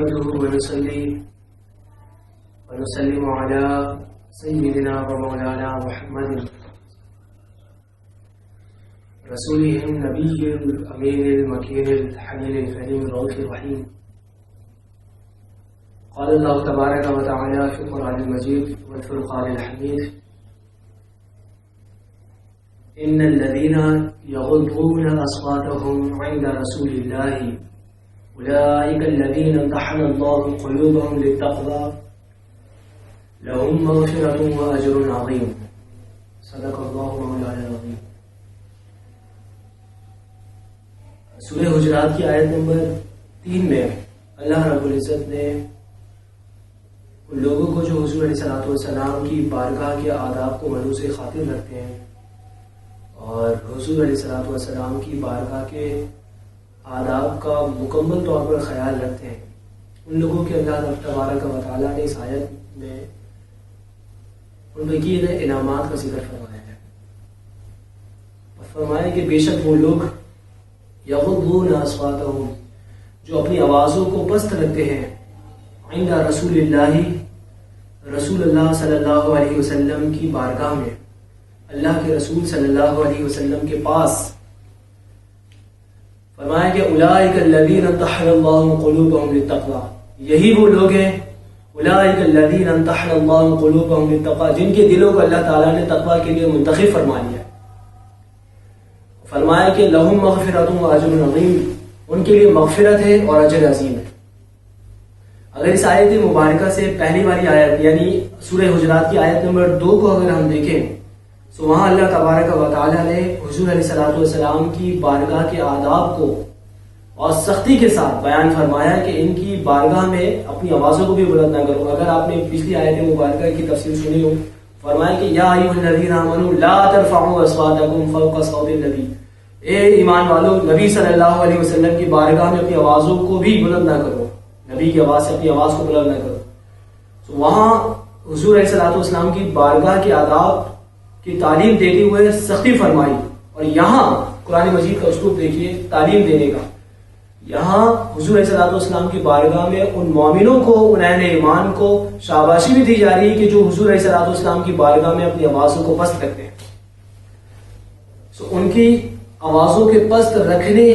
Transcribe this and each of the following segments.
نحمده ونصلي ونسلم على سيدنا ومولانا محمد رسوله النبي الأمين المكين الحليم الكريم الرؤوف الرحيم. قال الله تبارك وتعالى في القرآن المجيد والفرقان الحميد: إن الذين يغضون أصواتهم عند رسول الله أولئك الذين امتحن الله قلوبهم للتقوى لهم مغفرة وأجر عظيم. صدق الله مولانا العظيم. سورہ حجرات کی آیت نمبر 3 میں اللہ رب العزت نے ان لوگوں کو جو حضور علیہ السلام کی بارگاہ کے آداب کو ملوث خاطر رکھتے ہیں اور حضور علیہ السلام کی بارگاہ کے آداب کا مکمل طور پر خیال رکھتے ہیں، ان لوگوں کے اللہ تبارک و تعالیٰ نے اس آیت میں ان پہ کیے گئے انعامات کا ذکر فرمایا ہے. فرمایا کہ بے شک وہ لوگ یغضون اصواتهم جو اپنی آوازوں کو پست رکھتے ہیں عند رسول اللہ صلی اللہ علیہ وسلم کی بارگاہ میں، اللہ کے رسول صلی اللہ علیہ وسلم کے پاس. فرمایا کہ اولئک الذین امتحن اللہ قلوبهم للتقوی، یہی وہ لوگ ہیں اولئک الذین امتحن اللہ قلوبهم للتقوی جن کے دلوں کو اللہ تعالیٰ نے تقوی کے لیے منتخب فرما لیا. فرمایا کہ لہم مغفرۃ و اجر عظیم، ان کے لیے مغفرت ہے اور اجر عظیم ہے. اگر اس آیت مبارکہ سے پہلی والی آیت یعنی سورہ حجرات کی آیت نمبر 2 کو اگر ہم دیکھیں تو وہاں اللہ تبارک و تعالیٰ نے حضور علیہ السلام کی بارگاہ کے آداب کو اور سختی کے ساتھ بیان فرمایا کہ ان کی بارگاہ میں اپنی آوازوں کو بھی بلند نہ کرو. اگر آپ نے پچھلی آیت مبارکہ کی تفسیر سنی ہو، فرمایا کہ یا ایھا الذین آمنوا لا ترفعوا اصواتکم فوق صوت النبی، اے ایمان والو نبی صلی اللہ علیہ وسلم کی بارگاہ میں اپنی آوازوں کو بھی بلند نہ کرو، نبی کی آواز سے اپنی آواز کو بلند نہ کرو. تو وہاں حضور علیہ السلام کی بارگاہ کے آداب کی تعلیم دیتے ہوئے سختی فرمائی، اور یہاں قرآن مجید کا اسلوب دیکھیے تعلیم دینے کا. یہاں حضور علیہ السلام کی بارگاہ میں ان مومنوں کو، ان اہل ایمان کو شاباشی بھی دی جا رہی ہے کہ جو حضور علیہ السلام کی بارگاہ میں اپنی آوازوں کو پست رکھتے ہیں. ان کی آوازوں کے پست رکھنے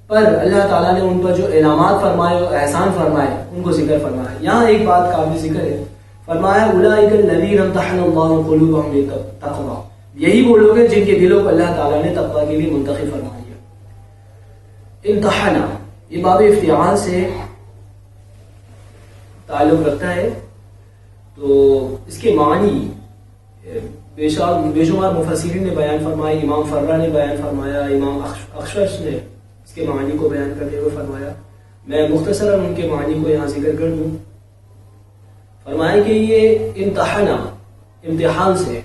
پر اللہ تعالیٰ نے ان پر جو انعامات فرمائے اور احسان فرمائے ان کو ذکر فرمایا. یہاں ایک بات قابل ذکر ہے، فرمایا اولئک الذین امتحن اللہ قلوبهم للتقوی، یہی وہ لوگ ہیں جن کے دلوں کو اللہ تعالیٰ نے تقوی کے لیے منتخب فرما دیا. امتحانہ یہ باب افتعال سے تعلق رکھتا ہے، تو اس کے معنی بے شمار مفسرین نے بیان فرمایا. امام فرہ نے بیان فرمایا، امام اخشش نے اس کے معنی کو بیان کرتے ہوئے فرمایا. میں مختصراً ان کے معنی کو یہاں ذکر کر دوں. فرمایا کہ یہ امتحان سے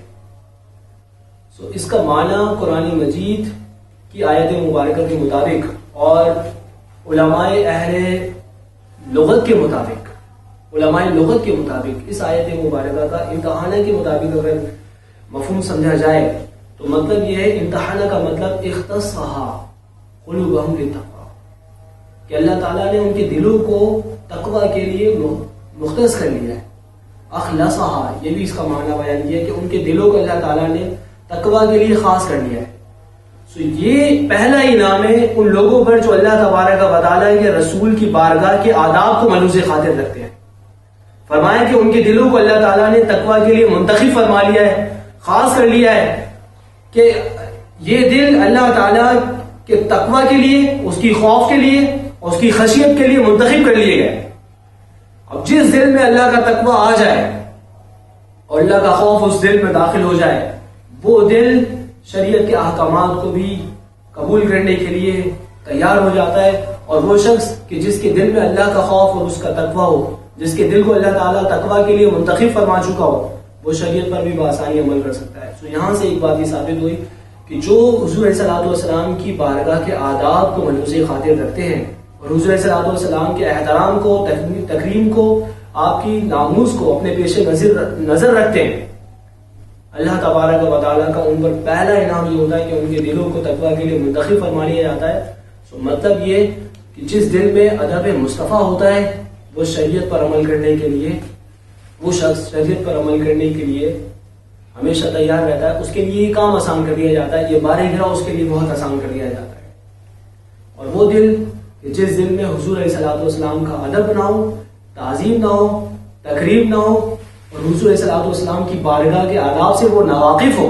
اس کا معنی قرآن مجید کی آیت مبارکہ کے مطابق اور علماء اہل لغت کے مطابق اس آیت مبارکہ کا امتحانہ کے مطابق اگر مفہوم سمجھا جائے تو مطلب یہ ہے، امتحانہ کا مطلب اختصھا قلوبہم للتقوی، کہ اللہ تعالیٰ نے ان کے دلوں کو تقوی کے لیے مختص کر لیا ہے. اخلصھا یہ بھی اس کا معنی بیان کیا کہ ان کے دلوں کو اللہ تعالیٰ نے تقوی کے لیے خاص کر لیا ہے. یہ پہلا انعام ہے ان لوگوں پر جو اللہ تبارک و تعالیٰ کے رسول کی بارگاہ کے آداب کو ملوث خاطر رکھتے ہیں. فرمایا کہ ان کے دلوں کو اللہ تعالیٰ نے تقوی کے لیے منتخب فرما لیا ہے، خاص کر لیا ہے، کہ یہ دل اللہ تعالیٰ کے تقوی کے لیے، اس کی خوف کے لیے، اس کی خشیت کے لیے منتخب کر لیے گئے. اب جس دل میں اللہ کا تقوی آ جائے اور اللہ کا خوف اس دل میں داخل ہو جائے، وہ دل شریعت کے احکامات کو بھی قبول کرنے کے لیے تیار ہو جاتا ہے. اور وہ شخص کہ جس کے دل میں اللہ کا خوف اور اس کا تقوی ہو، جس کے دل کو اللہ تعالیٰ تقوی کے لیے منتخب فرما چکا ہو، وہ شریعت پر بھی بآسانی عمل کر سکتا ہے. تو یہاں سے ایک بات یہ ثابت ہوئی کہ جو حضور علیہ السلام کی بارگاہ کے آداب کو ملوث خاطر رکھتے ہیں اور حضور علیہ السلام کے احترام کو، تکریم کو، آپ کی ناموس کو اپنے پیش نظر رکھتے ہیں، اللہ تبارک و تعالیٰ کا ان پر پہلا انعام یہ ہوتا ہے کہ ان کے دلوں کو تقوی کے لیے منتخب فرما لیا جاتا ہے. مطلب یہ کہ جس دل میں ادب مصطفیٰ ہوتا ہے، وہ شریعت پر عمل کرنے کے لیے، وہ شخص شریعت پر عمل کرنے کے لیے ہمیشہ تیار رہتا ہے، اس کے لیے یہ کام آسان کر دیا جاتا ہے، یہ بارہ گرا اس کے لیے بہت آسان کر دیا جاتا ہے۔ اور وہ دل جس دل میں حضور علیہ الصلوۃ والسلام کا ادب نہ ہو، تعظیم نہ ہو، تقریب نہ ہو، اور حضور علیہ الصلوۃ والسلام کی بارگاہ کے آداب سے وہ ناواقف ہو،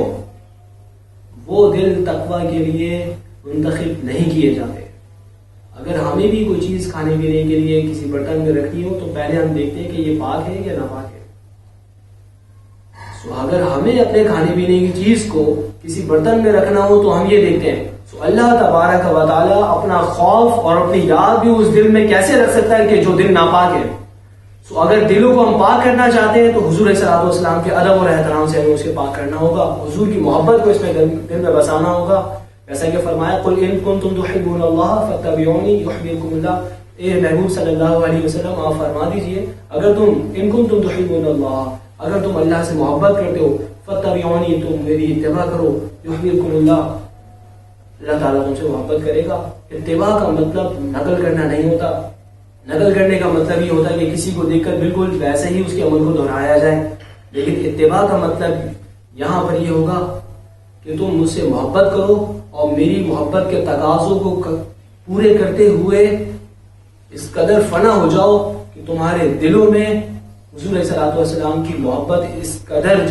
وہ دل تقویٰ کے لیے منتخب نہیں کیے جاتے۔ اگر ہمیں بھی کوئی چیز کھانے پینے کے لیے کسی برتن میں رکھنی ہو تو پہلے ہم دیکھتے ہیں کہ یہ پاک ہے یا ناپاک ہے۔ اگر ہمیں اپنے کھانے پینے کی چیز کو کسی برتن میں رکھنا ہو تو ہم یہ دیکھتے ہیں اللہ تبارک و تعالیٰ اپنا خوف اور اپنی یاد بھی اس دل میں کیسے رکھ سکتا ہے کہ جو دل ناپاک ہے۔ اگر دلوں کو ہم پاک کرنا چاہتے ہیں تو حضور علیہ الصلوۃ والسلام کے ادب اور احترام سے ہمیں اسے پاک کرنا ہوگا، حضور کی محبت کو اس میں دل میں بسانا ہوگا، جیسا کہ فرمایا قل ان کنتم تحبون اللہ فاتبعونی یحببکم اللہ، اے محبوب صلی اللہ علیہ وسلم آپ فرما دیجئے اگر تم ان کنتم تحبون اللہ، اگر تم اللہ سے محبت کرتے ہو، فاتبعونی تم میری اتباع کرو، یحببکم اللہ، اللہ تعالیٰ تم سے محبت کرے گا۔ اتباع کا مطلب نقل کرنا نہیں ہوتا، نقل کرنے کا مطلب یہ ہوتا ہے کہ کسی کو دیکھ کر بالکل ویسے ہی اس کے عمل کو دہرایا جائے، لیکن اتباع کا مطلب یہاں پر یہ ہوگا کہ تم مجھ سے محبت کرو اور میری محبت کے تقاضوں کو پورے کرتے ہوئے اس قدر فنا ہو جاؤ کہ تمہارے دلوں میں حضور علیہ الصلوۃ والسلام کی محبت اس قدر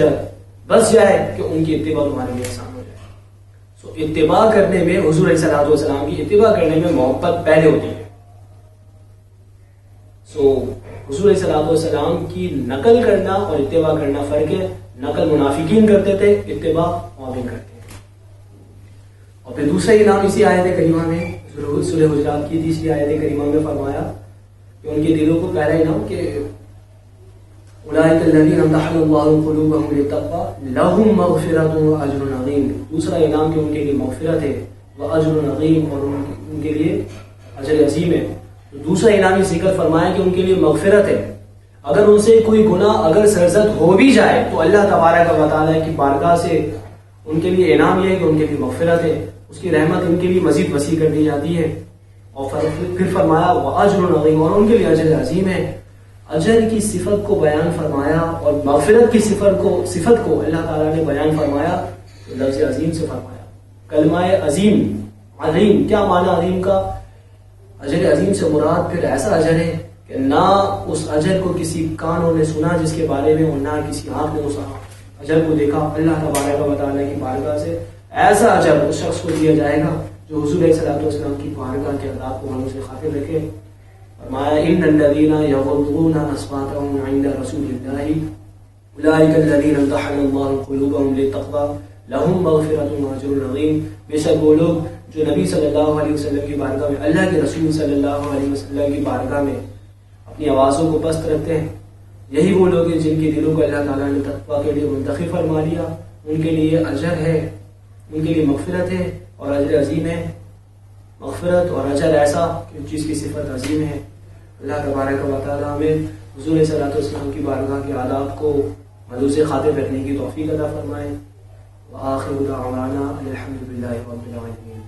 بس جائے کہ ان کی اتباع تمہارے لیے آسان ہو جائے۔ اتباع کرنے میں، حضور علیہ الصلوۃ والسلام کی اتباع کرنے میں محبت پہلے ہوتی ہے۔ حضور علیہ الصلوۃ والسلام کی نقل کرنا اور اتباع کرنا فرق ہے، نقل منافقین کرتے تھے، اتباع مومن کرتے ہیں۔ اور پھر دوسرا انعام اسی آیت کریمہ میں سورہ حجرات کی تیسری آیت کریمہ میں فرمایا کہ ان کے دلوں کو پہلا انعام کہ اولئک الذین امتحن اللہ قلوبہم للتقوی لہم مغفرۃ واجر عظیم، دوسرا انعام کہ ان کے لیے مغفرت ہے، واجر عظیم، اور ان کے لیے اجر عظیم ہے۔ دوسرا انعامی ذکر فرمایا کہ ان کے لیے مغفرت ہے، اگر ان سے کوئی گناہ اگر سرزد ہو بھی جائے تو اللہ تبارک و تعالیٰ کی بارگاہ سے ان کے لیے انعام یہ ہے کہ ان کے لیے مغفرت ہے، اس کی رحمت ان کے لیے مزید وسیع کر دی جاتی ہے۔ اور پھر فرمایا واجر عظیم، اور ان کے لیے اجر عظیم ہے۔ اجر کی صفت کو بیان فرمایا اور مغفرت کی صفت کو اللہ تعالیٰ نے بیان فرمایا تو لفظ عظیم سے فرمایا۔ کلمہ عظیم، عظیم کیا معنی عظیم کا؟ اجر عظیم سے مراد پھر ایسا اجر ہے کہ نہ اس اجر کو کسی کانوں نے سنا جس کے بارے میں، اور نہ کسی آنکھ نے اس اجر کو دیکھا۔ اللہ تبارک و تعالیٰ کی بارگاہ سے ایسا اجر اس شخص کو دیا جائے گا جو حضور علیہ الصلوۃ والسلام کی بارگاہ کے آداب کو ہم سے خاطر رکھے۔ فرمایا ان الذین یغضون اصواتهم عند رسول اللہ اولئک الذین امتحن اللہ قلوبهم للتقوی لہم مغفرۃ واجر عظیم، بے شک وہ لوگ جو نبی صلی اللہ علیہ وسلم کی بارگاہ میں، اللہ کے رسول صلی اللہ علیہ وسلم کی بارگاہ میں اپنی آوازوں کو پست رکھتے ہیں، یہی وہ لوگ ہیں جن کے دلوں کو اللہ تعالیٰ نے تقویٰ کے لیے منتخب فرما لیا، ان کے لیے اجر ہے، ان کے لیے مغفرت ہے اور اجر عظیم ہے۔ مغفرت اور اجر ایسا کہ اس چیز کی صفت عظیم ہے۔ اللہ تبارک و تعالیٰ ہمیں حضور صلی اللہ علیہ وسلم کی بارگاہ کے آداب کو ملوث خاطر رکھنے کی توفیق عطا فرمائے۔ وآخر دعوانا الحمد للہ رب العالمین۔